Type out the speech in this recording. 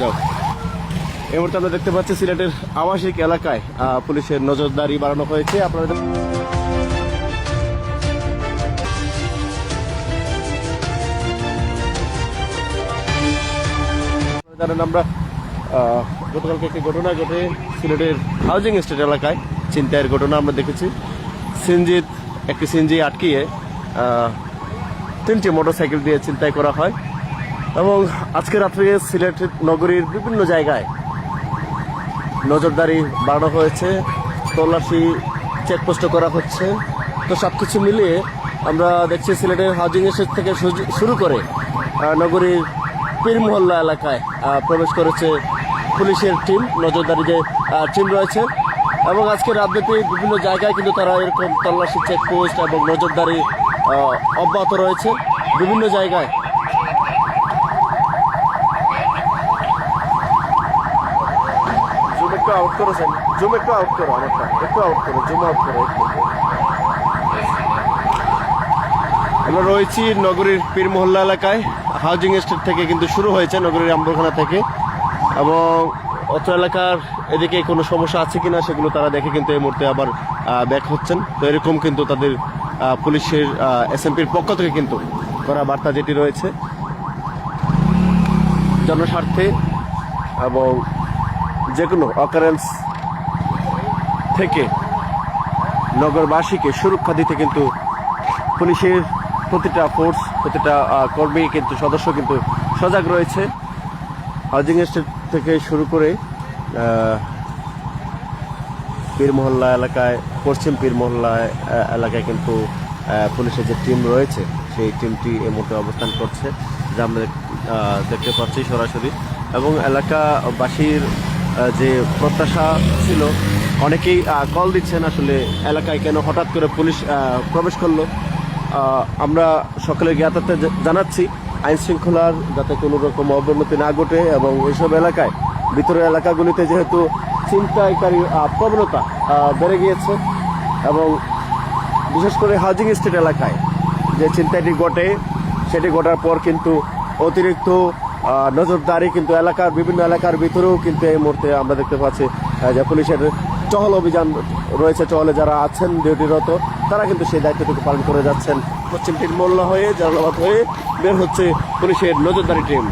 যাও। এই মুহূর্তে আমরা দেখতে পাচ্ছি সিলেটের আবাসিক এলাকায় পুলিশের নজরদারি বাড়ানো হয়েছে। আপনারা জানেন আমরা গতকালকে একটি ঘটনা ঘটে সিলেটের হাউজিং এস্টেট এলাকায় ছিনতাইয়ের ঘটনা আমরা দেখেছি। একটি সিএনজি আটকিয়ে 3টি মোটরসাইকেল দিয়ে ছিনতাই করা হয় এবং আজকে রাত্রে সিলেট নগরীর বিভিন্ন জায়গায় নজরদারি বাড়ানো হয়েছে, তল্লাশি চেকপোস্ট করা হচ্ছে। তো সবকিছু মিলিয়ে আমরা দেখছি সিলেটের হাউজিং এস্টেট থেকে শুরু করে নগরীর পীর মহল্লা এলাকায় প্রবেশ করেছে পুলিশের টিম, নজরদারি যে টিম রয়েছে। এবং আজকে রাতব্যাপী বিভিন্ন জায়গায় কিন্তু তারা এরকম তল্লাশি চেকপোস্ট এবং নজরদারি অব্যাহত রয়েছে বিভিন্ন জায়গায়। জুম একটু আউট করেছেন, জুম একটু আউট করো, আমারটা একটু আউট করো, জুম আউট করো। আমরা রয়েছি নগরীর পীর মহল্লা এলাকায়। হাউজিং এস্টেট থেকে কিন্তু শুরু হয়েছে নগরীর আম্বরখানা থেকে, এবং অত্র এলাকার এদিকে কোনো সমস্যা আছে কিনা সেগুলো তারা দেখে কিন্তু এই মুহূর্তে আবার ব্যাক হচ্ছেন। তো এরকম কিন্তু তাদের পুলিশের এসএমপির পক্ষ থেকে কিন্তু করা বার্তা যেটি রয়েছে জনস্বার্থে এবং যে কোনো অকারেন্স থেকে নগরবাসীকে সুরক্ষা দিতে কিন্তু পুলিশের প্রতিটা ফোর্স, প্রতিটা কর্মী কিন্তু সদস্য কিন্তু সজাগ রয়েছে। হাউজিং এস্টেট থেকে শুরু করে পীর মহল্লা এলাকায়, পশ্চিম পীর মহল্লা এলাকায় কিন্তু পুলিশের যে টিম রয়েছে সেই টিমটি এই মুহূর্তে অবস্থান করছে, যা আমরা দেখতে পাচ্ছি সরাসরি। এবং এলাকাবাসীর যে প্রত্যাশা ছিল, অনেকেই কল দিচ্ছেন আসলে এলাকায় কেন হঠাৎ করে পুলিশ প্রবেশ করলো। আমরা সকলের জ্ঞাতার্থে জানাচ্ছি আইন শৃঙ্খলার যাতে কোনো রকম অবনতি না ঘটে, এবং এইসব এলাকায় ভিতরের এলাকাগুলিতে যেহেতু ছিনতাইকারী প্রবণতা বেড়ে গিয়েছে, এবং বিশেষ করে হাউজিং এস্টেট এলাকায় যে ছিনতাইটি ঘটে সেটি ঘটার পর কিন্তু অতিরিক্ত নজরদারি কিন্তু বিভিন্ন এলাকার ভিতরেও কিন্তু এই মুহূর্তে আমরা দেখতে পাচ্ছি যে পুলিশের টহল অভিযান রয়েছে। টহলে যারা আছেন ডিউটিরত তারা কিন্তু সেই দায়িত্বটুকু পালন করে যাচ্ছেন। পশ্চিম পীর মহল্লা হয়ে, জালালাবাদ হয়ে বের হচ্ছে পুলিশের নজরদারি টিম।